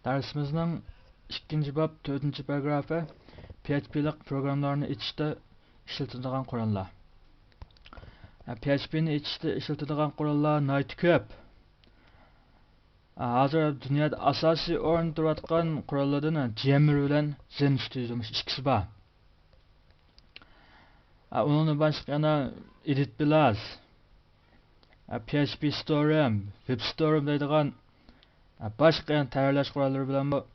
Dersimizin 2. bab 4. paragrafı PHP'lik programlarını içişte işletildiğin kurallar. PHP'ni içişte işletildiğin kurallar nayt köp. Hazır dünyada asasi orun duratkan kurallardan Jammer bilen Zenstudio ikisi var. Onun başka yana Edit Blaz, PHP Storm, Web Storm deydiğen başka yana tayyorlash kuralları bilen bu.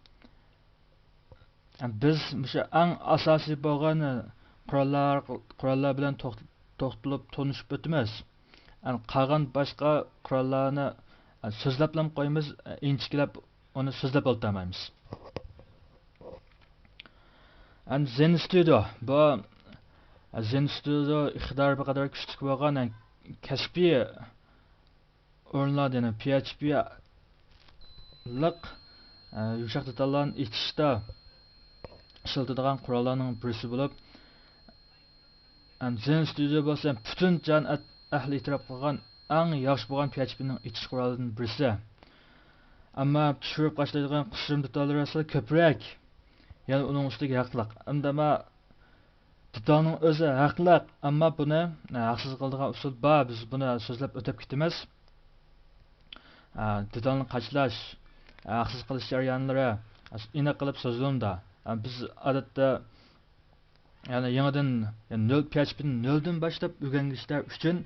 Biz en asasi bo'lgan qurollar bilan to'xtalib tanishib o'tamiz. Qolgan boshqa qurollarni so'zlab ham qo'yamiz, inchikilab uni so'zlab o'tmaymiz. Zen Studio iqtidori bir qadar kuchli bo'lgan kasbiy o'rinlardan PHP liq yumshoq detallarni ichishda işletildiğin kurallarının birisi bulup Zen Studio bo'lsa bütün can ahli itiraf qilgan eng yaxshi bo'lgan PHP'ning ichish kurallarının birisi. Ama tushirib qashlaydigan qusurim detallari esa ko'proq. Yani onun ustiga haqliq. Undama detalning o'zi haqliq, ammo buni haqsiz qiladigan usul bor. Biz buni so'zlab o'tib ketamiz. Detalni qachlash, haqsiz qilish jarayonlari aniq qilib so'zlanda. Biz odatda yangidan PHP'ni noldan boshlab o'rganishlar uchun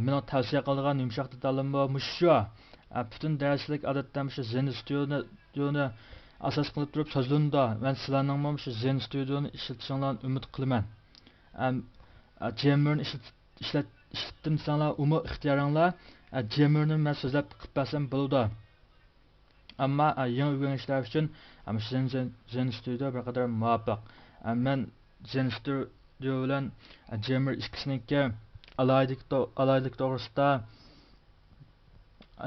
men tavsiya qiladigan yumshoq detalim bu shu. Bütün darslik odatda shu Zen Studio'ni asos qilib turib so'zlanda. Men sizlarning shu Zen Studio'ni ishlatishinglarni umid qilaman. Jammer'ni ishlattimsanglar, ixtiyoringlar. Jammer'ni men so'zlab qilib bersam bo'ladi. Amma yangi o'rganishlar uchun Zen Studio bir qadar muvaffaq. Men Zen Studio bilan Jammer ikkisiniki alaylik to'g'risida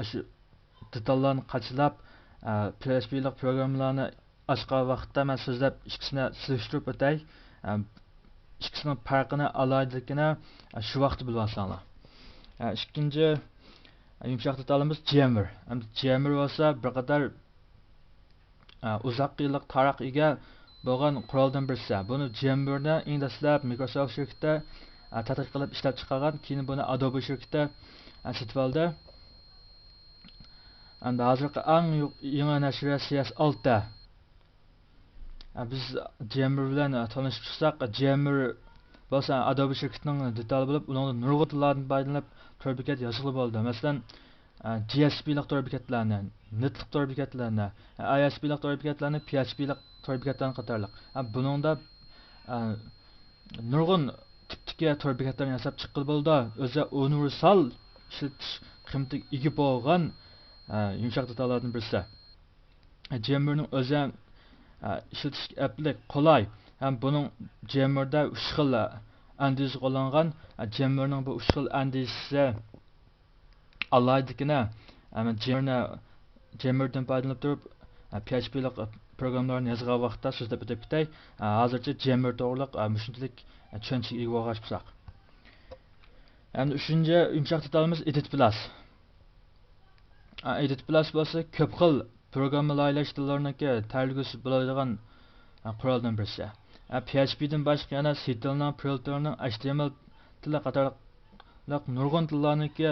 shu detallarni qachlab PHP'lik programlarni ochgan vaqtda men so'zlab ikkisini solishtirib o'tay. İkisinin farqini alaylikini shu vaqtda bilib olsanglar. Ikkinchi yumshoq detalimiz Jammer. Jammer bo'lsa bir qadar uzoq yillik tarix ega bo'lgan quroldan birisi. Buni Jammerni dastlab Microsoft shirkati tadqiq qilib ishlab chiqargan, keyin buni Adobe shirkati sotib oldi. Hozirgi eng yangi nashri CS6. Biz Jammer bilan tanishib chiqsak, Jammer bo'lsa Adobe shirkatining detali bo'lib, uning nurg'un tillardan foydalanib to'r bekat yozilib bo'ldi. Masalan, GSP'lik to'r bekatlarni, Net'lik to'r bekatlarni, ISP'lik to'r bekatlarni, PHP'lik to'r bekatlarni qatorliq. Buningda nurg'un tipdagi to'r bekatlarni yasab chiqqil bo'ldi. O'zi universal ishlatish qiymatiga ega bo'lgan yumshoq detallardan birisi. Jammerning o'zi işletiş eplik kolay. Hem bunun Jammer'da 3 xil andisi qo'llangan. Jammer'ning bu 3 xil andisi alaydigina. Jammer'dan foydalanib turib PHP'lik programlarni yozgan vaqtda so'zlab o'tib ketay. Hozircha Jammer to'g'riliq shunchalik tushunchaga ega bo'lsak. Endi 3-chi yumshoq detalimiz Edit Plus. Edit Plus bo'lsa ko'p xil programmalaylash tillariniki targ'isi bo'ladigan quroldan birisi. PHP'dan boshqa yana C tilining, Perl tilining, HTML tili qatorliq nurg'un tillarniki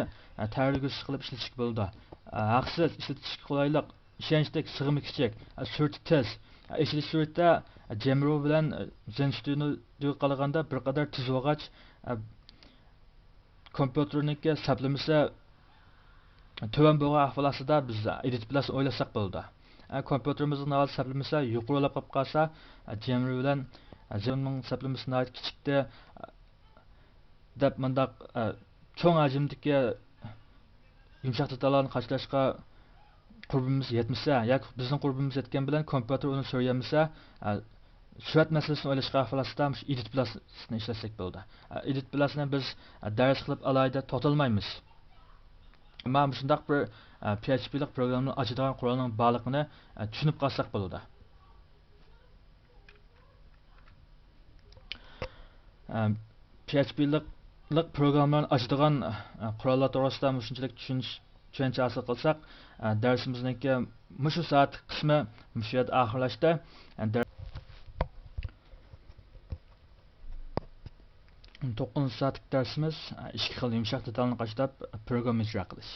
targ'isi qilib ishlatishga bo'ladi. Haqsiz ishlatish qulaylik, ishonchlik, sig'imi kichik, surati tez. Ishlash surati Jammer bilan Zen Studio qilganda bir qadar tez bo'lgach, kompyuterniki saplamasa Töven bo'lgan ahvolasida biz Edit Plus o'ylasak bo'ldi. Kompyuterimizning navbat saplamasa yuqorilab qolib qolsa, Jammer bilan Zenning saplamasini kichikda deb mundaq cho'ng hajmdagi yumshoq detallarni qachlashga qurbimiz yetmasa, yoki bizning qurbimiz yetgan bilan kompyuter uni so'rayamasa, surat masalasini o'ylashga ahvolasida Edit Plusni ishlasak bo'ldi. Edit Plusni biz dars qilib alayda to'xtalmaymiz. Ama shundaq bir PHP'lik programni ochadigan qurolning borligini tushunib qolsak bo'ladi. PHP'lik programlarni ochadigan qurollar to'g'risida shunchalik tushuncha hosil qilsak, darsimizniki mushu soat qismi mushu yerda oxirlashdi. 9 saatlik dersimiz ikki xil yumshoq detalni qashlab program ijro qilish.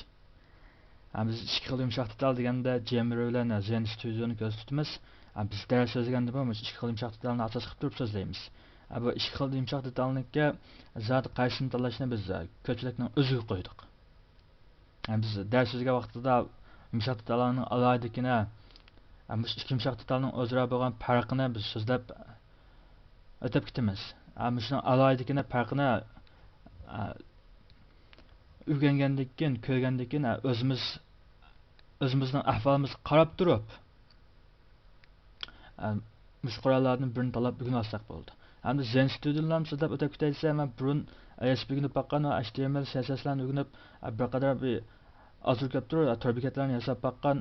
Biz ikki xil yumshoq detal deganda Jammer bilan Zen Studio'ni ko'z tutamiz. Biz dars so'zlaganda bu ikki xil yumshoq detalni asos qilib turib so'zlaymiz. Bu ikki xil yumshoq detalniki zot qaysini tanlashni biz ko'pchilikning o'ziga qo'ydik. Biz dars so'zlagan vaqtida yumshoq detallarning alohidligini, ikki yumshoq detalning o'zaro bo'lgan farqini biz so'zlab o'tib ketamiz. Shunun alohidligini farqini o'rgangandan keyin, ko'rgandan keyin o'zimizning ahvolimizga qarab turib mush qurollarning birini tanlab o'rganib olsak bo'ldi. Hamda Zen Studio'larni so'zlab o'tib ketaysa, men burun ASP o'rganib baqqan va HTML, CSS'larni o'rganib bir qadar bir ozur ko'p turib tor bekatlarni yasab baqqan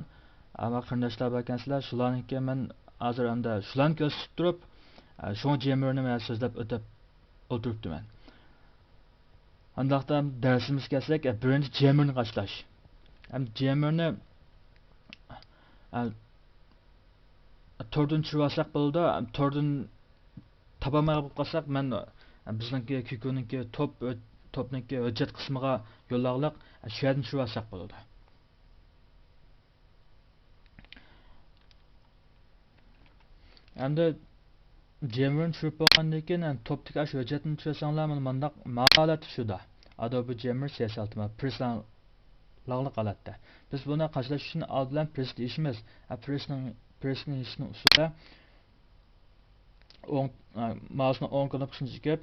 ama qarindoshlar bor ekansizlar. Shularniki men hozir endi shularni ko'z tutib turib shu Jammerni men so'zlab o'tib o'tiribdiman. Andaqda darsimizga kelsak, birinchi Jammerni qashlash. Jammerni tordan tushirib olsak bo'ldi. Tordan topolmay qolsak, men bizningki Kiku'ningki topniki hujjat qismiga yo'llag'liq shu yerdan tushirib olsak bo'ladi. Endi Jammerni tushirib bo'lgandan keyin topdagi shu hujjatni tushirsanlar, mana holat shuda. Adobe Jammer CS6 Press'dan lag'liq holatda. Biz buni qashlash uchun oldin press deyishimiz. Pressning ishni usuli mouse'ni o'ng knopkasini chekib,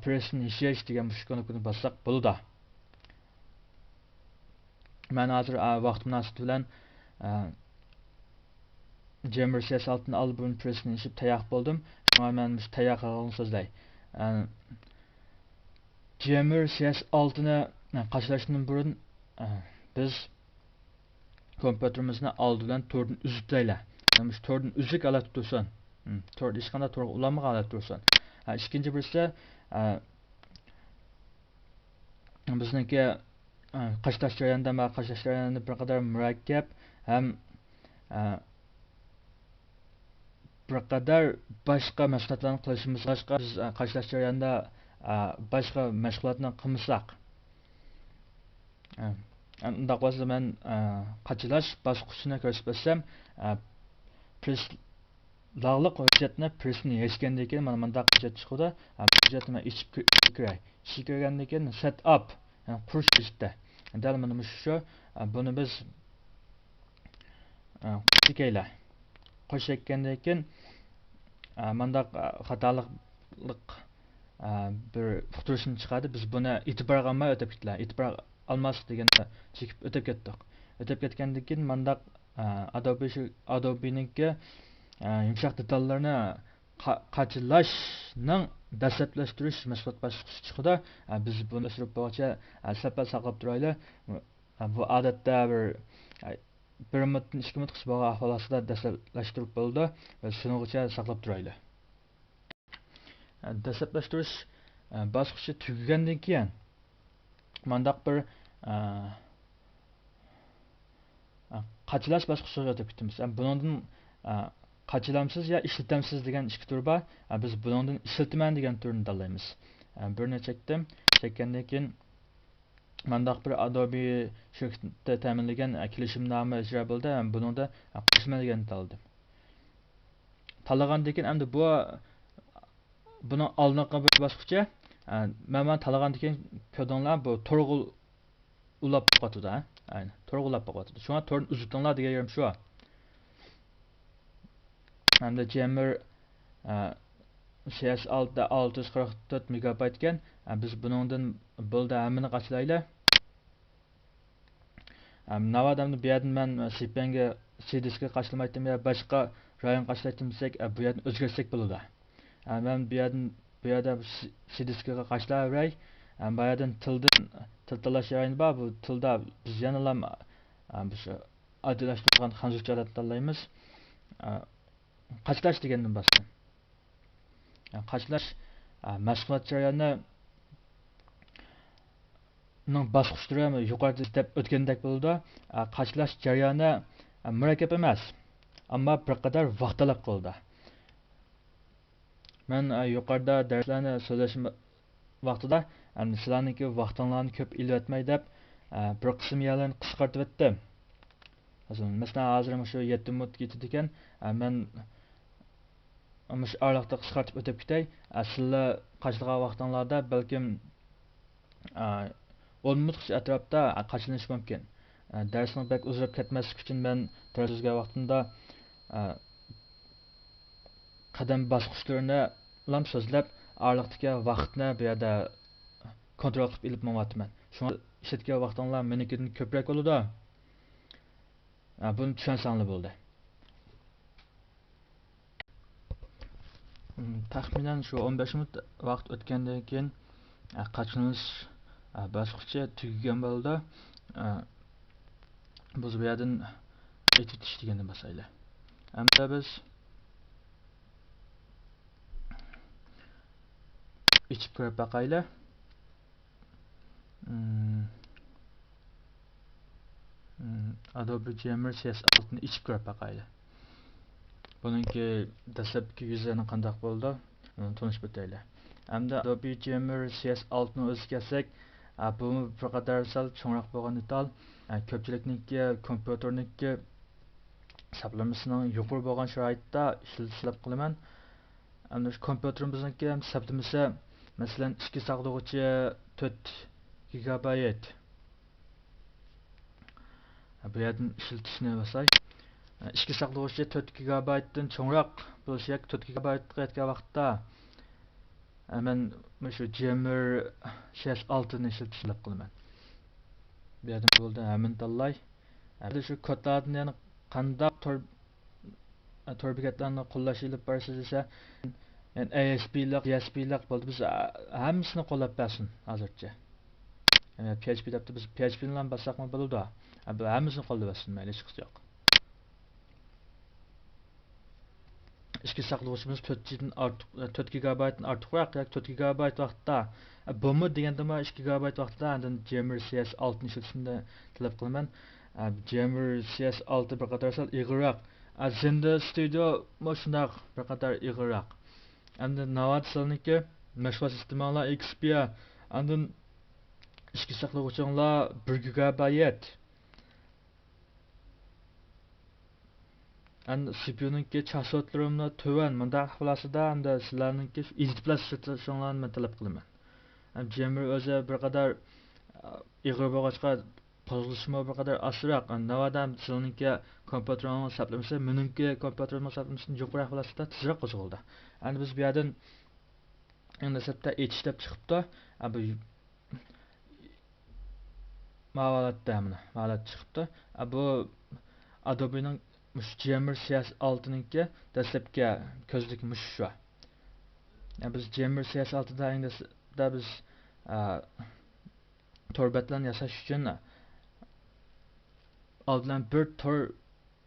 pressni ishlash degan mush knopkani bossak bo'ladi. Men hozir vaqt munosabati bilan Jammer CS6'ni olib burun pressni ishib tayoq bo'ldim. Shunga men mush tayoq haqida so'zlay. Jammer CS6'ni qashlashdan burun biz kompüterimizni oldi bilan tordan uzib taylar. Mush tordan uzuk olib tursin. Tor hech qanday to'g'ri ulanmagan olib tursin. Ikkinchi birisi bizniki qashlash jarayonida bir qadar murakkab ham bir qadar boshqa mashg'ulotlarni qilishimiz boshqa biz qashlash jarayonida boshqa mashg'ulotni qilmasak. Undaq bo'lsa men qashlash bosqichini ko'rsatmasam press lag'liq hujjatni pressni yechgandan keyin mana bundaq hujjat chiqadi. Hujjatni men ichib kiray. Ichib kirgandan keyin set up qurish ishda. Dal mana shu buni biz qo'shaylar. Qo'shayotgandan keyin bundaq xatolik bir futurishni chiqadi. Biz buni e'tiborga olmay o'tib ketdilar. E'tibor olmaslik deganda chekib o'tib ketdik. O'tib ketgandan keyin bundaq Adobe'ningki yumshoq detallarni qachilashning dastlablashtirish mashg'ulot bosqichi chiqdi. Biz buni o'stirib bo'yicha safar saqlab turaylik. Bu odatda bir minutdan 2 minut qisqa bo'lgan ahvolda dastlablashtirish bo'ldi va shuningcha saqlab turaylik. Dastlablashtirish bosqichi tugagandan keyin mandaq bir qachilash bosqichiga o'tib ketamiz. Bundan qachilamsiz ya ishlatamsiz degan ikki tur bor. Biz bundan ishlataman degan turni tanlaymiz. Birini chekkandan keyin mandaq bir Adobe shirkati ta'minlagan kelishimnoma ijro bo'ldi. Buningda qo'shma degan tanladim. Tanlagandan keyin endi buni oldingi bir bosqichi men tanlagandan keyin ko'rdinglar bu to'rg'ul ulab qotdi. Ayni to'rg'ulab qotdi. Shunga to'rni uzutdinglar degan yerim shu. Hamda Jammer CS6'da 644 MB ekan. Biz buningdan bo'ldi hammani qachlaylar. Navadamni bu yerdan men CPN'ga C-diskga qachlaymaydim ya boshqa rayon qachlaydim desak, bu yerdan o'zgarsak bo'ladi. Men bu yerda C-diskga qachlayray. Bu yerdan til tanlash rayoni bor. Bu tilda biz yana shu adlashtirgan hanzurchalar tanlaymiz. Qachlash degandan bosdim. Qachlash mashg'ulot jarayoni bosqichlari yuqorida deb o'tgandek bo'ldi. Qachlash jarayoni murakkab emas, ammo bir qadar vaqt talab qildi. Men yuqorida darslarni so'zlash vaqtida sizlarniki vaqtinglarni ko'p ilyotmay deb bir qism yerlarni qisqartib o'tdim. Masalan, hozir shu 7 minut ketdi ekan, men shu oraliqda qisqartib o'tib ketay. Sizlar qachligan vaqtinglarda balkim 10 minutgacha atrofda qachlanish mumkin. Darsning bak uzrab ketmaslik uchun men dars o'zga vaqtimda qadam bosqichlarini lam so'zlab oraliqdagi vaqtni bu yerda kontrol qilib ilib mo'yapman. Shunga ishlatgan vaqtinglar menikidan ko'proq bo'ladi. Buni tushunsanlar bo'ldi. Taxminan shu 15 minut vaqt o'tgandan keyin qachlanish bosqichi tugagan bo'ldi. Biz bu yerdan aytib degandan boshlaylik. Hamda biz içip ko'rib baqaylik. Adobe Jammer CS6'ni içip ko'rib baqaylik. Bununki dastlabki yuzini qanday bo'ldi? Tanishib o'taylik. Hamda Adobe Jammer CS6'ni o'zi kelsak, bu bir qadar sal cho'ngroq bo'lgan detal. Ko'pchilikniki kompyuterniki hisoblamasining yuqori bo'lgan sharoitda ishlatilib qilaman. Hamda shu kompyuterimizniki hisoblamasi masalan 2 saqlovchi 4 gigabayt. Bu yerdan ishlatishni bo'lsak, 2 saqlovchi 4 gigabaytdan cho'ngroq bo'lsak 4 gigabaytga yetgan vaqtda men shu Jammer CS6'ni ishlatishni qilaman. Bu yerdan bo'ldi hamin tanlay. Endi shu kodlarni yana qanday tor bekatlarni qo'llash ilib borasiz desa, yani ASP'lik, DSP''lik bo'ldi. Biz hammasini qo'llab bersin hozircha. Yani PHP debdi biz PHP bilan bassaqmi bo'ladi. Bu hammasini qo'llab bersin, mayli hech qisi yo'q. İşki saqlovchimiz 4 gigabaytdan ortiqroq, yoki 4 gigabayt vaqtda bumi deganda 2 gigabayt vaqtda undan Jammer CS6'ni ishlatishni talab qilaman. Jammer CS6 bir qadar sal ig'roq. Zinda Studio shundoq bir qadar ig'roq. Endi Navatsialniki mashg'ulot sistemalar XP undan ishki saqlovchilar 1 gigabayt. CPU'ningki chastotlarimni tuvan mundaq ahvolasida hamda sizlarningki editplash ishlatishinglarni men talab qilaman. Jammer o'zi bir qadar ig'ir bo'lg'achqa qo'zg'alishmi bir qadar asroq. Navadan sizlarningki kompyuterning hisoblamasi meningki kompyuterning hisoblamasidan yuqori ahvolasida tezroq qo'zg'aldi. Endi biz bu yerdan endi sabta ishlab chiqibdi. Bu ma'lumotlar chiqibdi. Bu Adobe'ning Jammer CS6'ningki dastlabki ko'zlik shu. Biz Jammer CS6'da biz torbatlarni yasash uchun oldin bir tor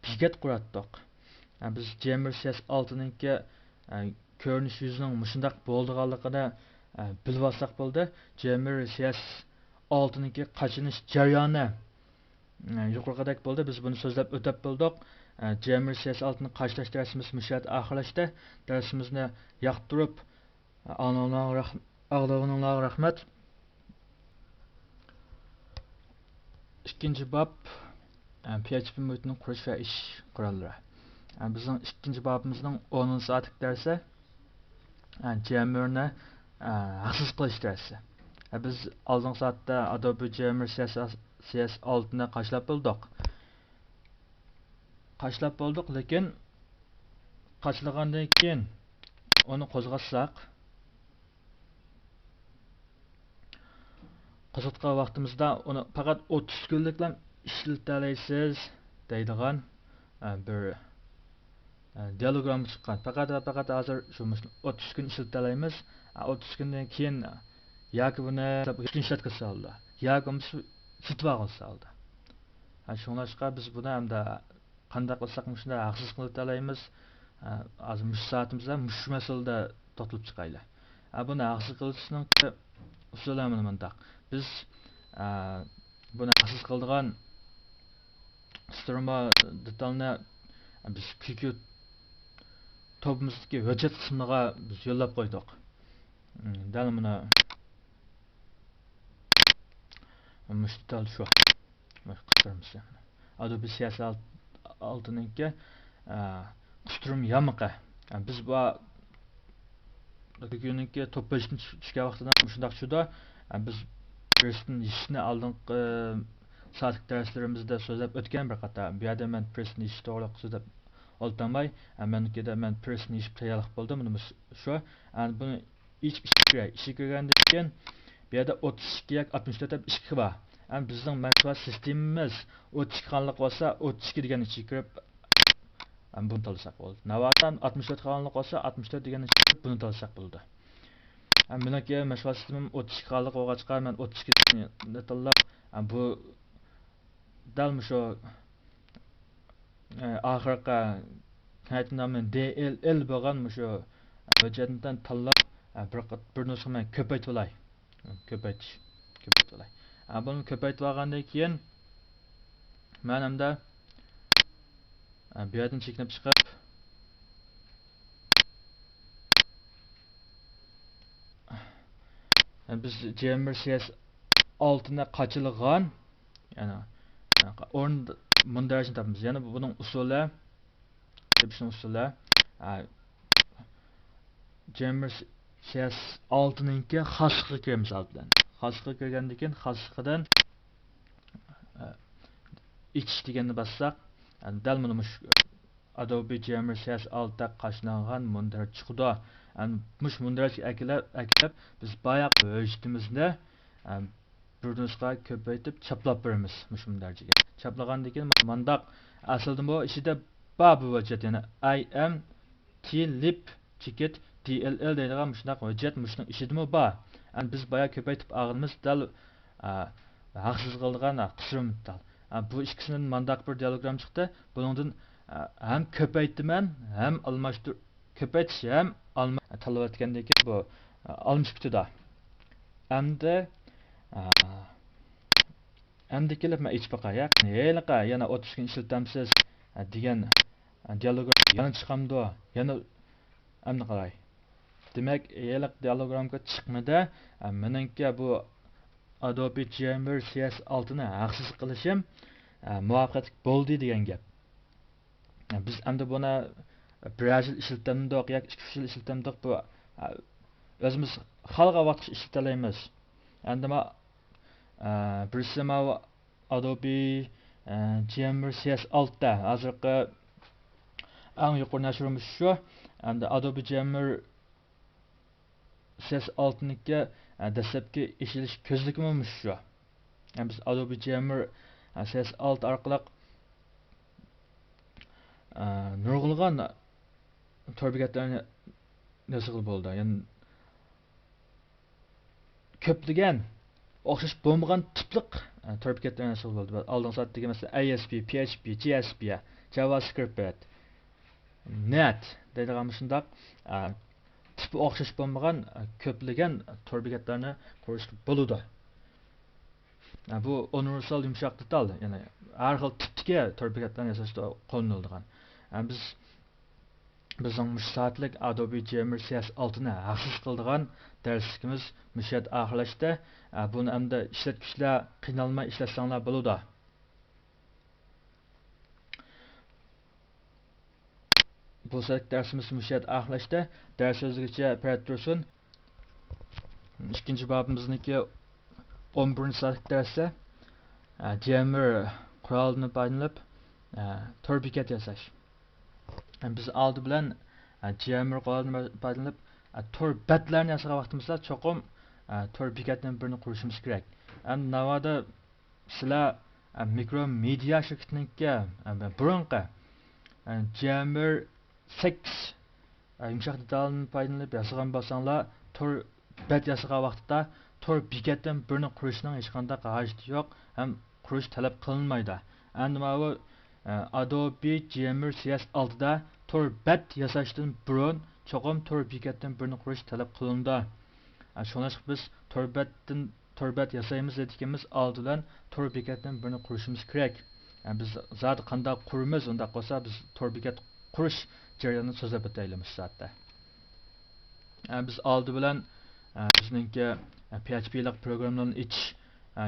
bekat quratdik. Biz Jammer CS6'ningki ko'rinish yuzining shundoq bo'lganligini bilib olsak bo'ldi. Jammer CS6'ningki qachinish jarayoni yuqoridagidek bo'ldi. Biz buni so'zlab o'tab bo'ldik. Jammer CS6'ni qachlash darsimiz mushat oxirlashdi. Darsimizni yoqtirib ağlığınızға rahmet. İkinci bab PHP mühitinin kuruş ve iş kuralları. Bizim ikinci babımızın 10 saatlik dersi Jammer'ni haksız qilish dersi. Biz aldığın saatte Adobe Jammer CS6'ni qaşlab bolduq, lekin qaşlagandan keyin onu qo'zg'atsak qo'zg'atgan vaqtimizda uni faqat 30 kunliklam ishlatalaysiz deydigan bir dialogram chiqqan. Faqat hozir shu 30 kun ishlatalaymiz. 30 kundan keyin yoki buni ishlatga soldi. Yoki sitib olsa. Shunlashqa biz buni hamda qanday qilsak shunda haqsiz qilib hozir mush soatimizda mush masalada to'xtalib chiqaylik. Buni haqsiz qilishning usulamini mundaq. Biz buni haqsiz qildigan qistirma detalni biz QQ topimizdagi hujjat qismiga biz yo'llab qo'ydik. Dal buni mushtal shu qistirmiz. Adobe CS6'ningki qusturum yamıqı. Biz bu QQ'ningki to'plashdan tushgan vaqtida shundaq shuda biz Press'in ishini oldingi soatlik darslarimizda so'zlab o'tgan bir qator. Bu yerda men Press'ni ish to'g'ri so'zlab oltamay, men Press'ni ish tayyorlik bo'ldim. Buni shu, buni ish kirgandan keyin bu yerda 32 yak 64 deb ish bor. Bizning mahsulot sistemamiz 32 qanlik bo'lsa, 32 degan ichga kirib buni tanlasak bo'ldi. Navadan 64 qanlik bo'lsa, 64 degan ichga kirib buni tanlasak bo'ldi. Meniki mahsulot sistemim 32 qanlik bo'lgachqa men 32 ni tanlab bu dal shu oxirgi qaytnamni DLL bo'lgan shu hujjatdan tanlab bir nusxani ko'paytib olay. Ko'paytish. Buni ko'paytib olgandan keyin men hamda bu yerdan chekinib chiqib biz Jammer CS6 ni qachilgan yana o'rin mundarajni topamiz. Yana buning usuli Jammer CS6 ningki xasqiga kiramiz bilan. Xasqiga kirgandan keyin xasqidan ich deganni bassaq, dal buni Adobe Jammer CS6 da qashlangan mundaraj chiqdi. Mush mundaraj aklab biz bayaq hujjatimizni bir nusxa ko'paytib chaplab beramiz mush mundarajga. Chaplagandan keyin mandaq aslida bu ishida bor bu hujjat, yana IM T-lib ticket DLL deydigan shunday hujjat mushning ishidimi bor. Biz bayaq ko'paytib olganmiz dal haqsiz qilgan qisrim tal. Bu ikkisining mandaq bir diagram chiqdi. Buningdan hem köpeytmen hem almashtir köpeytish hem alma tanlayotgandan keyin bu almış bitdi. Endi kelib men ichib baqay. Yaqni yana 30 kun ishlatamsiz degan diagram yana chiqamdi. Yana endi qaray. Demak, yeliq diagramga chiqmadi. Meningki bu Adobe Jammer CS6 ni haqsiz qilishim muvaffaqiyat bo'ldi degan gap. Biz endi buni bir yil ishlatamdiq yoki 2 yil ishlatamdiq bu o'zimiz xalqqa vaqt ishlatalaymiz. Endi birisi Adobe Jammer CS6 da hozirgi eng yuqori nashrimiz shu. Endi Adobe Jammer CS6 niki dastlabki ishilish ko'zlikimiz shu. Biz Adobe Jammer CS6 orqali nurg'ulg'an to'rbekatlarni nasıl bo'ldi. Yani ko'plagan o'xshash bo'lmagan tipliq to'rbekatlar nasıl bo'ldi. Oldin soatdagi mesela ASP, PHP, JSP, JavaScript, Net deydigan shundoq tipi o'xshash bo'lmagan ko'plagan to'rbekatlarni ko'rish bo'ladi. Bu universal yumshoq detal, ya'ni har xil tipdagi to'rbekatlarni yasashda qo'llanilgan. Bizning soatlik Adobe Jammer CS6 ni haqsiz qildigan darsligimiz mushat oxirlashdi. Buni endi ishlatuvchilar qiynalmay ishlasanglar bo'ladi. Bu soatlik darsimiz mushat oxirlashdi. Dars o'zgacha parat tursin. İkinci babımızniki 11. soatlik darsi Jammer qurolini foydalanib torbekat yasash. Biz oldi bilan Jammer qurolini foydalanib torbetlarni yasagan vaqtimizda cho'qim torbekatning birini qurishimiz kerak. Endi navoda sizlar Mikromedia shirkatininki burunqi Jammer 6 yumshoq detalni foydalanib yasagan bo'lsanglar torbet yasagan vaqtda torbekatning birini qurishning hech qanday hojati yo'q, ham qurish talab qilinmaydi. Endi bu Adobe Jammer CS6 da torbet yasashdan burun cho'qim torbekatdan birini qurish talab qilindi. Shuningdek biz torbet yasaymiz deganimiz oldidan torbekatdan birini qurishimiz kerak. biz zat qanday qurimiz, unda qolsa biz tor bekat qurish jarayonini so'zlab o'taylik zatda. Biz oldi bilan bizningki PHP'lik programmalarni ichish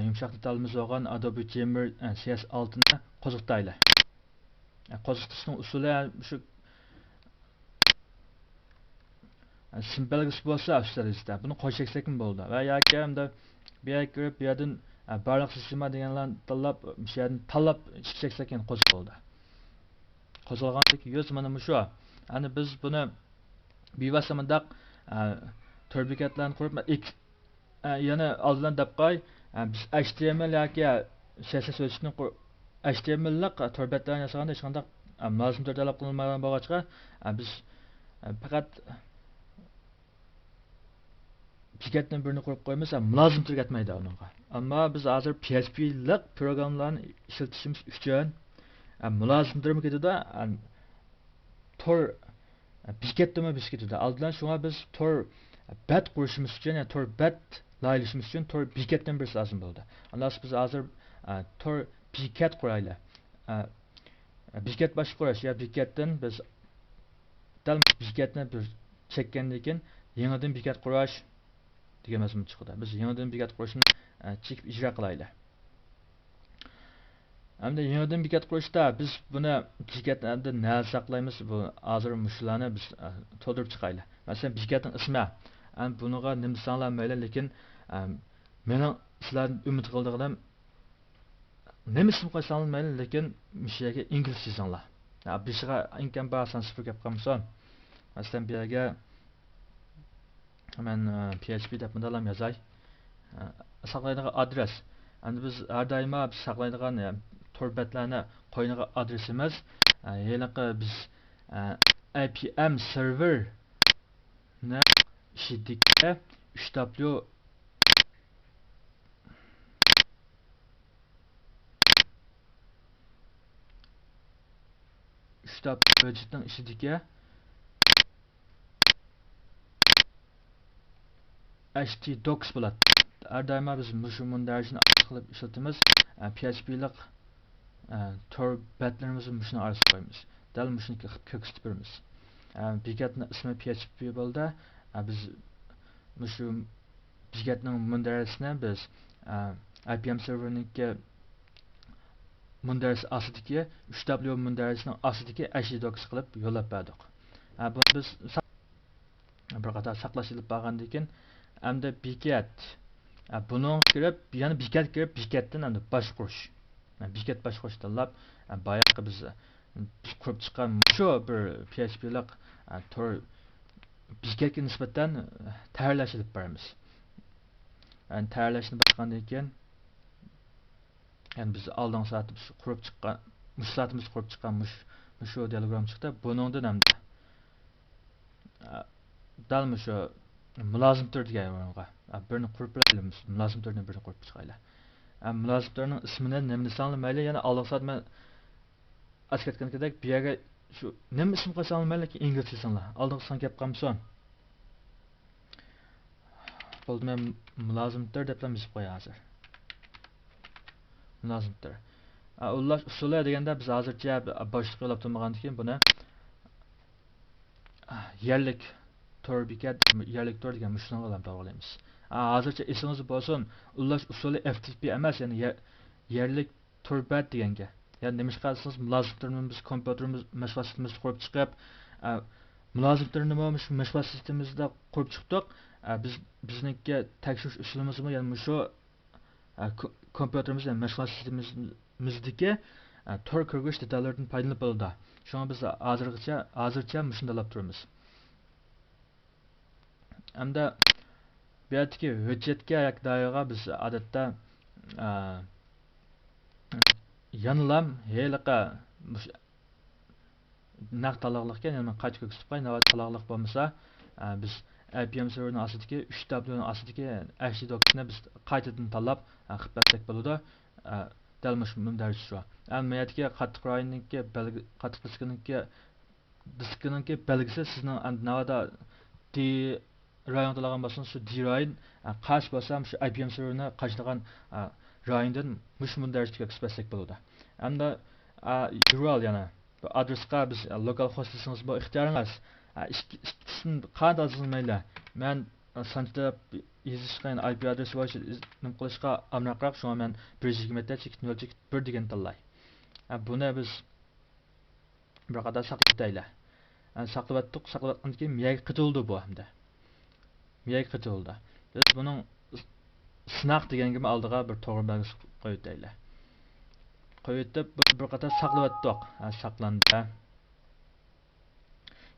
yumshoq detalimiz bo'lgan Adobe Jammer CS6 ni qo'ziqtaylik. Qo'ziqtishning usuli shu simpelgisi bo'lsa afsuslar buni qo'shaksak bo'ldi va yoki hamda bu yerga kirib bu yerdan barliq sistema deganlarni tanlab shu yerdan tanlab chiqsak ekan qo'ziq bo'ldi. Qo'zg'alganlik yo'q mana shu. Ani biz buni bevosita mundaq torbekatlarni qurib yana oldindan deb qo'y biz HTML yoki CSS o'tishni HTMLlik torbetlarni yasaganda hech qanday lozim talab qilinmagan bo'lg'achqa biz faqat bekatdan birini qurib qo'yamiz, lozim tugatmaydi unga. Ammo biz hozir PHP'lik programmalarni ishlatishimiz uchun lozim turmagida tor bekatdami biz ketadi. Oldindan shunga biz tor bat qurishimiz uchun, ya'ni tor bat layilishimiz uchun tor bekatdan birisi lozim bo'ldi. Ondan biz hozir tor bekat quraylik. Bekat bosh qurish ya bekatdan biz dal bekatni bir chekkandan keyin yangidan bekat qurish degan mazmun chiqadi. Biz yangidan bekat qurishni chekib ijro qilaylik. Hamda yangidan bekat qurishda biz buni bekatni nima saqlaymiz? Bu hozir mushlarni biz to'ldirib chiqaylik. Masalan, bekatning ismi. Buniga nima desanlar mayli, lekin mening sizlarni umid qildiqim nima ism qo'ysanlar mayli, lekin mushaga ingliz yozinglar. Bishiga imkon bo'lsa sifir gap qilmasam. Masalan, bu yerga men PHP deb bundalam yozay. Saqlaydigan adres. Endi biz har doim saqlaydigan torbetlarni qo'yniga adresimiz yiliqi biz APM server ne ishidikka 3W budjetning ishidikka htdocs bo'ladi. Har doim biz mushu mundarjini qilib ishlatamiz. PHP'lik tor betlarimizni mushuni arasga qo'yamiz. Dal mushuni ko'ksitib beramiz. Bekatning ismi PHP bo'ldi. Biz mushu bekatning mundarasini biz IPM serverningga mundarasi ostidagi 3W mundarasining ostidagi htdocs qilib yo'llab berdik. Buni biz bir qator saqlash ilib bo'lgandan keyin hamda bekat buning kirib yana bekat kirib bekatdan hamda bosh qurish. Bekat bosh qurish tanlab boyaqa biz qurib chiqqan shu bir PHP'lik tor bekatga nisbatan tayyorlash ilib boramiz. Tayyorlashni boshlagandan keyin biz oldingi soat qurib chiqqan soatimiz qurib chiqqan shu diagram chiqdi. Buningdan hamda dal shu mulozim tur degan o'ringa birini qurib beramiz. Mulozim turni birini qurib chiqaylik. Mulozim turning ismini nima desanlar mayli, yana oldingi soat men ochib ketgandek bu yerga shu nima ism qo'ysanlar mayli, lekin ingliz desanlar. Oldingi son gap qilmasin. Bo'ldi, men mulozim tur deb yozib qo'yay hozir. Mulozim tur. Ulash usuli deganda biz hozircha boshliq yo'lab turmagandan keyin buni yerlik tor bekat yerlik tor degan mushuni bilan bog'laymiz. Hozircha esingizda bo'lsin, ulash usuli FTP emas, ya'ni yerlik tor bet deganga. Ya'ni nima qilsangiz mulozim turni biz kompyuterimiz mashg'ulot sistemimizda qurib chiqib, mulozim turni mashg'ulot sistemimizda qurib chiqdik. Bizningki tekshirish usulimiz bu, ya'ni shu kompyuterimizning mashg'ulot sistemimizdagi tor kirg'ish detallardan foydalanib bo'ldi. Shunga biz hozircha shundalab turamiz. Hamda bu yerdagi hujjatga yoki doiraga biz odatda yanilam heliqa naq taloqliqga, ya'ni qayta ko'ksitib qo'y, navbat taloqliq bo'lmasa biz IPM serverning ostidagi 3W ning ostidagi htdocsni biz qaytadan tanlab qilib bersak bo'ladi. Dal mundarj shu. Ammo yerdagi qattiq rayonningki qattiq diskninki belgisi sizning navada D rayon talagan bo'lsa shu D rayon qarshi bo'lsa shu IPM serverni qarshılagan rayondan mundarjga qisib bersak bo'ladi. Hamda URL yana bu adresga biz lokal hostlasangiz bu ixtiyoringiz. İkisini qanday yazılmayla. Men sanchtab yezishgan IP adresi bo'yicha nim qilishga amroqroq, shunga men 127.2.1 degan tanlay. Buni biz bir qadar saqlaydi. Saqlavatdik, saqlavatdan keyin miyaga qitildi bu hamda. Miyaga qitildi. Biz buning sınaq deganga oldiga bir to'g'ri belgisi qo'yib deylik. Qo'yib bir qator saqlavatdik. Saqlandi.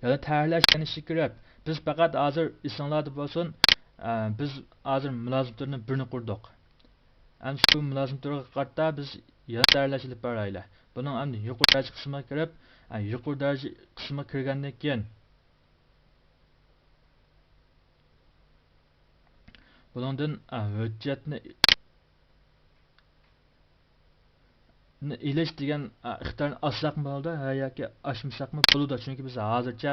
Yana tayyorlashganishi kerak. Biz faqat hozir esinglarda bo'lsin, biz hozir mulozimlarning birini qurdik. Shu mulozimlarga qarata biz yana tayyorlashib boraylik. Buning endi yuqori daraja qismiga kirib, yuqori daraja qismiga kirgandan keyin bundan hujjatni ilish degan ixtiyorni olsaqmi bo'ldi yoki oshmasaqmi bo'ladi, chunki biz hozircha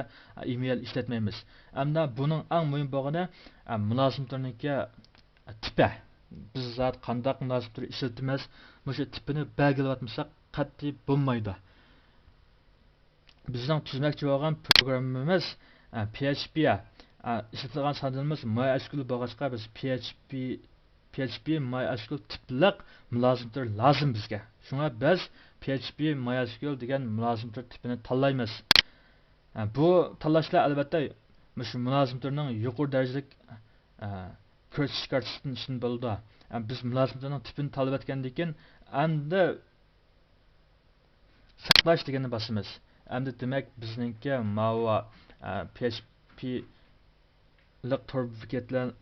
email ishlatmaymiz. Hamda buning eng muhim bo'lgani mulozimlarningki tipi. Biz zot qanday mulozimlar ishlatamiz, o'sha tipini belgilayotmasak qat'iy bo'lmaydi. Bizning tuzmoqchi bo'lgan programmamiz PHP ishlatilgan sonimiz MySQL bo'lg'achqa biz PHP MySQL tipliq mulozimlar lozim bizga. Shunga biz PHP MySQL degan mulozimlar tipini tanlaymiz. Bu tanlashlar albatta shu mulozimlarning yuqori darajalik ko'rsatish kartasidan ishini bo'ldi. Biz mulozimlarning tipini tanlab etgandan keyin endi saqlash deganni bosamiz. Endi demak bizningki mava PHP liq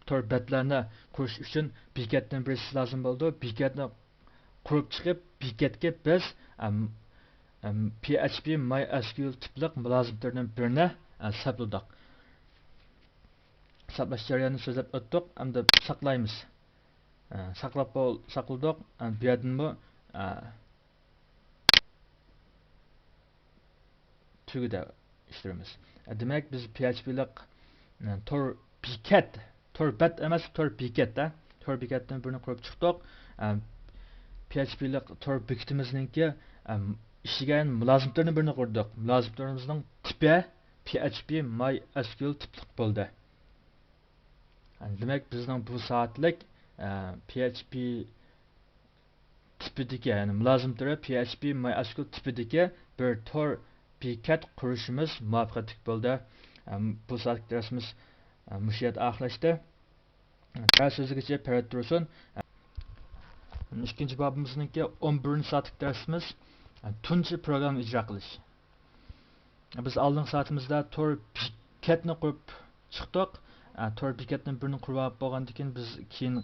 tor betlarni qurish uchun bekatdan birisi lozim bo'ldi. Bekatni qurib chiqib, bekatga biz PHP MySQL tipliq mulozimlardan birini sapladik. Saplash jarayonini so'zlab o'tdik, endi saqlaymiz. Saqladik, bu yerdan bu tugida ishlaymiz. Demak biz PHP liq tor bet emas, tor bekatda. Tor bekatdan birini qurib chiqdik. PHP liq tor bekatimizningki ishlagan mulozimlarning birini qurdik. Mulozimlarimizning tipi PHP MySQL tipliq bo'ldi. Demak bizning bu soatlik PHP tipidagi, ya'ni mulozimlari PHP MySQL tipidagi bir tor bekat qurishimiz muvaffaqiyatli bo'ldi. Bu soatlik darsimiz mushiyat oxirlashdi. Dars o'zigacha parad tursin. İkinci babımızningki 11 soatlik darsimiz tunji program ijro qilish. Biz oldingi soatimizda tor bekatni qurib chiqdik. Tor bekatning birini qurib olib bo'lgandan keyin biz keyin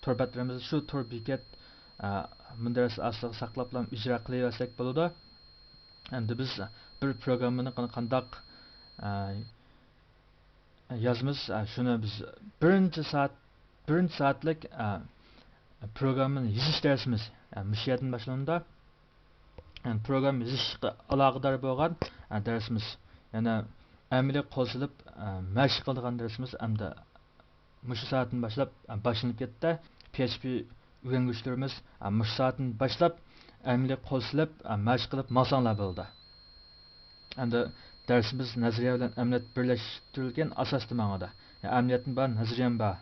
tor betlarimizni shu tor bekat mundaras asliga saqlab ijro qilaversak bo'ladi. Endi biz bir programmani qanday yazmiz, shuni biz birinchi soatlik programmani yozish darsimiz mushiyatdan boshlandi. Program yozishga aloqador bo'lgan darsimiz, yana amaliy qo'lsilib mashq qiladigan darsimiz endi mush soatdan boshlab boshlanib ketdi. PHP o'rganuvchilarimiz mush soatdan boshlab amaliy qo'lsilib mashq qilib masonlar bo'ldi. Endi darsimiz nazariya bilan amaliyot birlashtirilgan asosda ma'noda. Amaliyotning bor, nazariyam bor.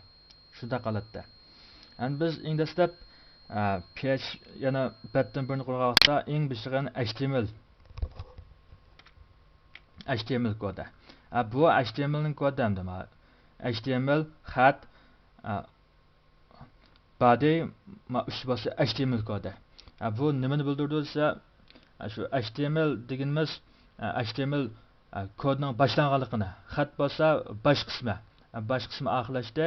Shunda qolatdi. Endi biz eng dastlab PHP yana betdan birini qurgan vaqtda eng bishig'an HTML kodi. Bu HTMLning kodi hamda HTML xat body uch boshli HTML kodi. Bu nimani bildirdi desa, shu HTML deganimiz HTML kodning boshlanganligini, xat bo'lsa bosh qismi oxirlashdi,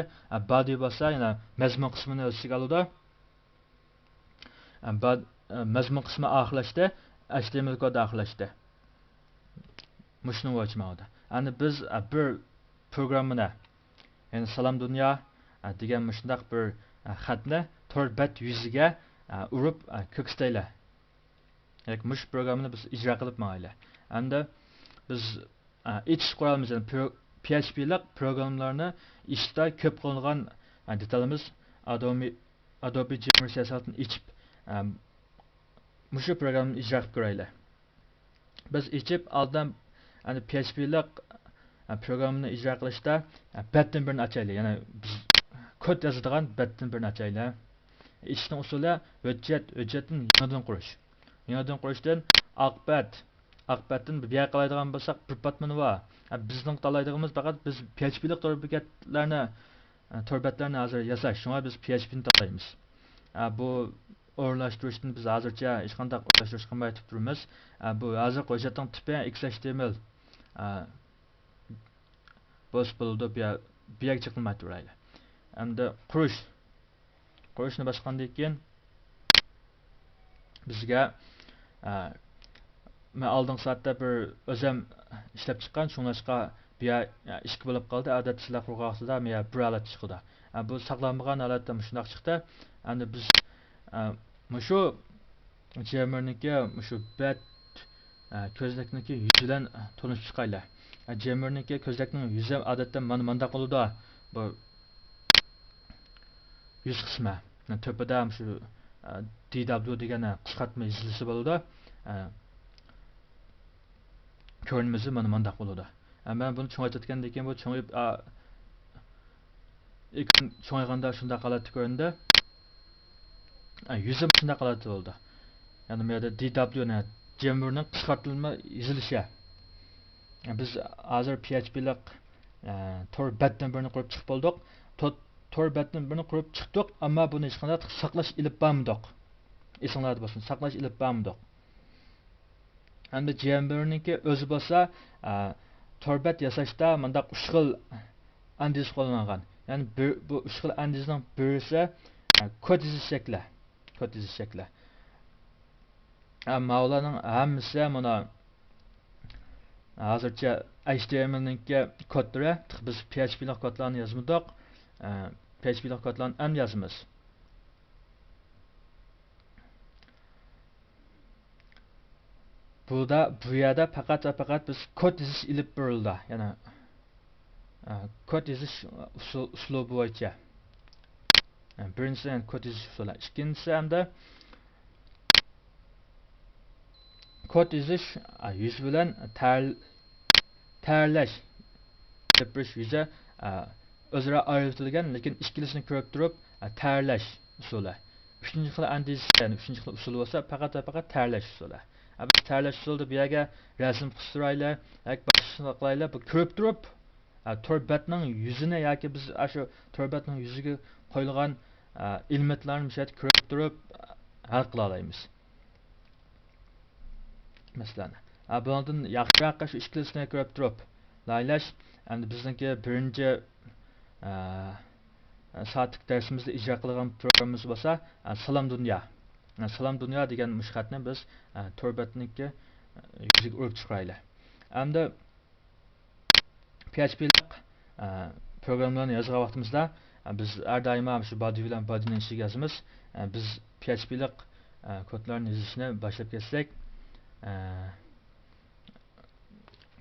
body bo'lsa yana mazmun qismini o'z ichiga oladi. Mazmun qismi oxirlashdi, HTML kodi oxirlashdi. Mushni o'chmaydi. Endi biz bir programmani, ya'ni Salom dunyo degan shundaq bir xatni tor bet yuziga urib ko'ksitaylik. Ya'ni mush programmani biz ijro qilib ma'yli. Endi biz ichish qurolimiz, PHP liq programmalarni ishda ko'p qilingan detalimiz Adobe Jammer siyosatini ichib mushu programmani ijro qilib ko'raylik. Biz ichib oldin PHP'lik programmani ijro qilishda betdan birini ochaylik. Ya'ni biz kod yozadigan betdan birini ochaylik. İşning usuli hujjatni yenidan qurish. Yenidan qurishdan oqbatdan bir yoqqa qiladigan bo'lsak, bir patmani bor. Bizning tanlaydigimiz faqat biz PHP'lik torbatlarni hozir yasash. Shunga biz PHP'ni tanlaymiz. Bu o'rnashtirishni biz hozircha hech qanday o'rnashtirish qilmay turibmiz. Bu hozir hujjatning tipi XHTML bo'lsa bo'ladi. Bu yerga chiqilmay turayli. Endi qurishni bosgandan keyin bizga men oldingi soatda bir o'zim ishlab chiqqan, shunglashqa bu ishki bo'lib qoldi. Odatda sizlar qurg'oqsida men bir holat chiqdi. Bu saqlanmagan holatda shunday chiqdi. Endi biz shu Jammer'niki shu bet ko'zakniki yuzi bilan tanishib chiqaylik. Jammer'niki ko'zakning yuzi odatda mana qoladi. Bu yuz qismi. Tepida shu DW degan qisqartma yozilishi bo'ladi. Ko'rinmasi mana bo'ladi. Men buni cho'ngaytgandan keyin bu cho'ngayib cho'ngayganda shunday holatda ko'rindi. Yuzim shunday holatda bo'ldi. Ya'ni bu yerda DW ni Jammer'ning qisqartma yozilishi. Biz hozir PHP'lik tor betdan birini qurib chiqib bo'ldik. Tor betdan birini qurib chiqdik, ammo buni hech qanday saqlash ilib bormadik. Esinglarda bo'lsin, saqlash ilib bormadik. Endi Jammer'niki o'zi bo'lsa tor bet yasashda mundaq 3 xil andiz qo'llangan. Ya'ni bu 3 xil andizning birisi kod yozish shakli. Kod yozish shakli. Ammo ularning hammasi mana hozircha HTML'ningki kodlari, biz PHP'lik kodlarni yozmadik. PHP'lik kodlarni ham yozamiz. Bu yerda faqat biz kod yozish ilib berildi. Ya'ni kod yozish uslubi bo'yicha. Birinchisi kod yozish usuli, ikkinchisi hamda kod yozish yuz bilan tayyorlash birish yuzi o'zaro ayrilgan, lekin ikkilisini ko'rib turib tayyorlash usuli. Uchinchi xil uchinchi xil usuli bo'lsa faqat tayyorlash usuli. Biz tayyorlash usulida bu yerga rasm qistiraylik, yoki boshqa qilaylik. Bu ko'rib turib torbatning yuzini yoki biz shu torbatning yuziga qo'yilgan elementlarni ko'rib turib hal qila olamiz. Masalan, bundan yaxshiroq shu ikkilisini ko'rib turib laylash. Endi bizningki birinchi soatlik darsimizda ijro qilgan programmamiz bo'lsa, Salom dunyo. Salom dunyo degan mushxatni biz torbatniki yuziga urib chiqaylik. Endi PHP'lik programmalarni yozgan vaqtimizda biz har doim shu body bilan bodyning ichiga yozamiz. Biz PHP'lik kodlarni yozishni boshlab ketsak,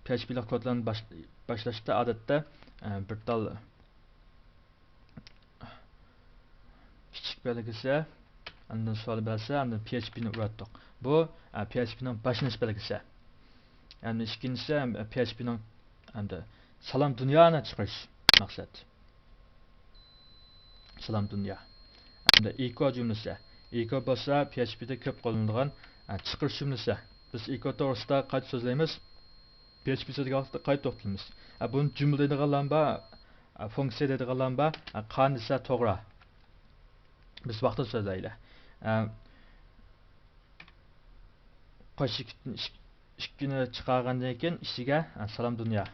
PHP'lik kodlarni boshlashda odatda bir tal kichik belgisi, undan so'l belgisi, undan PHP'ni uratdik. Bu PHP'ning boshlanish belgisi. Ya'ni ikkinchisi PHP'ning endi Salom dunyoni chiqarish maqsad. Salom dunyo. Endi echo jumlasi. Echo bo'lsa PHP'da ko'p qo'llanilgan chiqarish jumlasi. Biz echo to'g'risida qayta so'zlaymiz. PHP so'zligida qayta to'xtalamiz. Buni jumla deydiganlar bor, funksiya deydiganlar bor. Qani desa to'g'ri. Biz vaqtida so'zlaylik. Qo'shikni ikkini chiqargandan keyin ichiga Salom dunyo.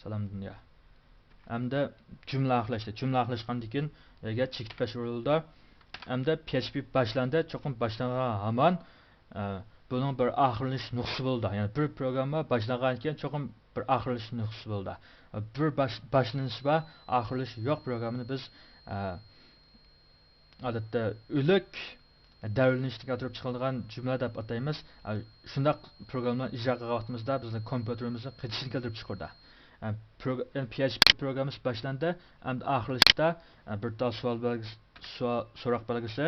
Salom dunyo. Hamda jumla axlashgandan keyin yerga chekit bash urildi. Hamda PHP boshlandi, cho'qim boshlangan hamon buning bir oxirlanish nuqtasi bo'ldi. Ya'ni bir programma boshlagandan keyin cho'qim bir oxirlanish nuqtasi bo'ldi. Bir boshlanish va oxirlanish yo'q programmani biz odatda o'lik davrlanishga keltirib chiqilgan jumla deb ataymiz. Shunday programmalarni ijro qilgan vaqtimizda bizning kompyuterimizni qitishini keltirib chiqardi. PHP programmamiz boshlandi, hamda oxirlashda bir tal so'roq belgisi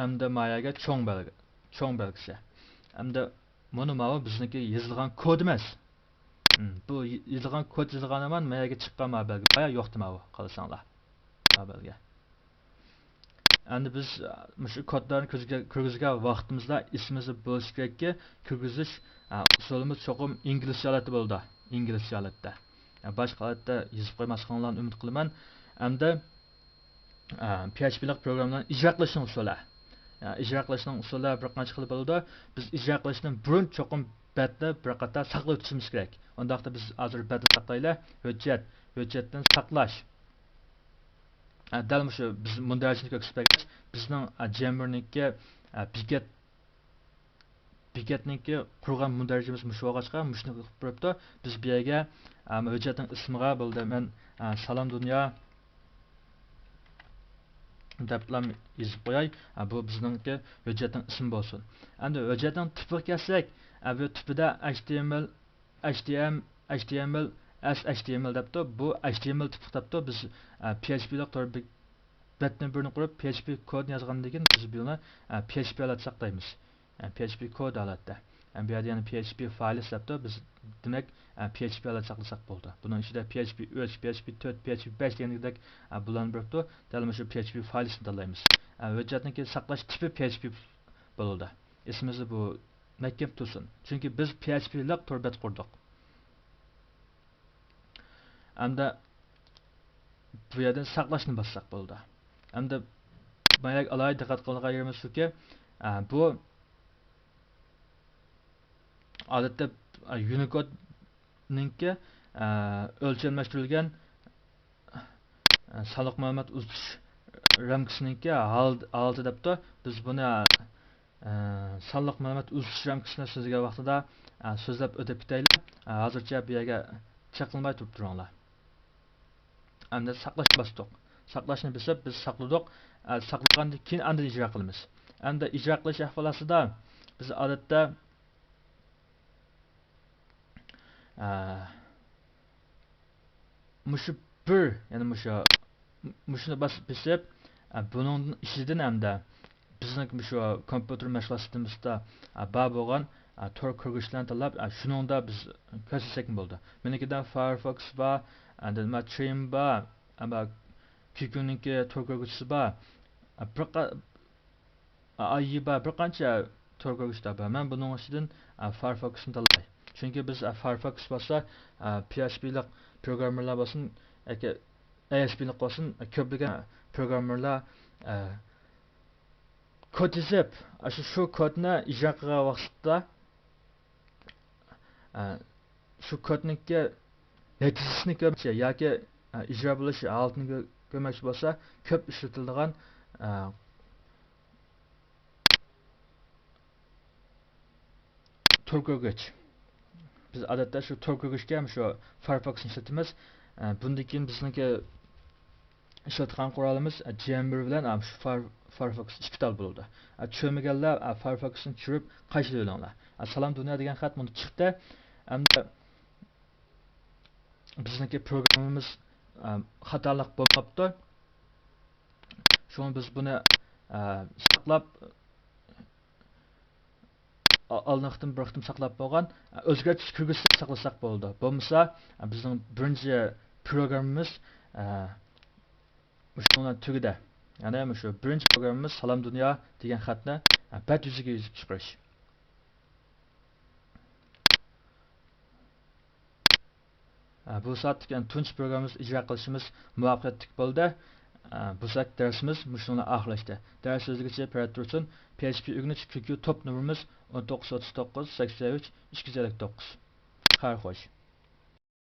hamda mayaga cho'ng belgisi. Hamda buni mana bizniki yozilgan kod emas. Bu yozilgan kod yozilgan emas, mayaga chiqqan belgi. Baya yo'qdi mana bu, qarasanglar. Belgi. Endi biz shu kodlarni kirgizgan vaqtimizda ismimizni bo'lish kerakki, kirgizish usulimiz cho'qim inglizcha holatda bo'ldi. Inglizcha holatda. Boshqa holatda yozib qo'ymasliklarini umid qilaman. Hamda PHP'lik programlarni ijro qilishning usuli. İcra qilishning usullari bir qancha xil bo'ladi. Biz ijro qilishdan burun cho'qim batni bir qator saqlab o'tishimiz kerak. Undaqda biz hozir batni saqlaylik, hujjatdan saqlash. Dal shu biz mundarajni ko'rsatsak, bizning Jammer'niki bekatniki qurgan mundarajimiz mushu o'g'achqa mushuni qilib turibdi. Biz bu yerga hujjatning ismiga bo'ldi. Men Salom Dunyo deblam yozib qo'yay. Bu bizningki hujjatning ismi bo'lsin. Endi hujjatning tipiga kelsak, bu tipida HTML, HTML debdi. Bu HTML tipi debdi. Biz PHP'lik tor batni birini qurib PHP kodni yozgandan keyin biz buni PHP holatda saqlaymiz. PHP kod holatda. Bu yerda yana PHP fayli debdi. Biz demak PHP holatda saqlasak bo'ldi. Buning ichida PHP 3, PHP 4, PHP 5 degandek bularni biriktirib, dal shu PHP faylini tanlaymiz. Hujjatniki saqlash tipi PHP bo'ladi. İsmimiz bu mahkam tursin. Chunki biz PHP'lik tor bat qurdik. Hamda bu yerdan saqlashni bossak bo'ldi. Hamda mana alohida diqqat qilgan yerimiz shuki, bu odatda Unicode-ninki o'lchamlashtirilgan soliq ma'lumot uzatish ramkasiniki holati debdi. Biz buni soliq ma'lumot uzatish ramkasini so'zlagan vaqtida so'zlab o'tib ketaylik. Hozircha bu yerga chaqilmay turib turinglar. Endi saqlash bosdik. Saqlashni bilsak biz saqladik. Saqlagandan keyin endi ijro qilamiz. Endi ijro qilish ahvolasida biz odatda mushu bir, ya'ni mushuni bosib buning ichidan hamda bizning shu kompyuter mashg'ulotimizda bor bo'lgan tor kirgizishlarni tanlab, shuningda biz ko'rsasak bo'ldi. Menikidan Firefox bor, nima Trim bor, ama Qq'ninki tor kirgizishisi bor. Bir qancha tor kirgizishlar bor. Men buning ichidan Firefox'ni tanlay. Chunki biz Firefox bo'lsa PHP'lik programmerlar bo'lsin, ASP''lik bo'lsin, ko'plagan programmerlar kod yozib, shu kodni ijro qilgan vaqtda shu kodniki natijasini ko'rmoqchi yoki ijro bo'lish holatini ko'rmoqchi bo'lsa, ko'p ishlatiladigan tor kirgizgich. Biz odatda shu tor kirgizishga ham shu Firefox'ni ishlatamiz. Bundan keyin bizniki ishlatgan qurolimiz Jammer bilan shu Firefox ikki tal bo'ldi. Tushunmaganlar Firefox'ni tushirib qayta o'ylanglar. Salom Dunyo degan xat buni chiqdi. Hamda bizniki programmamiz xatolik bo'lmabdi. Shuni biz buni saqlab alnaqdan bir vaqtim saqlab bo'lgan o'zgartirish kirgizsak saqlasak bo'ldi. Bo'lmasa bizning birinchi programmamiz shundan tugida. Ya'ni shu birinchi programmamiz Salom Dunyo degan xatni bat yuziga yozib chiqarish. Bu soatlik tunchi programmamiz ijro qilishimiz muvaffaqiyatli bo'ldi. Bu soat darsimiz shuni oxirlashdi. Dars o'zigacha operator PHP o'rganish QQ top nomerimiz 1939 83 259. Xayr xo'sh.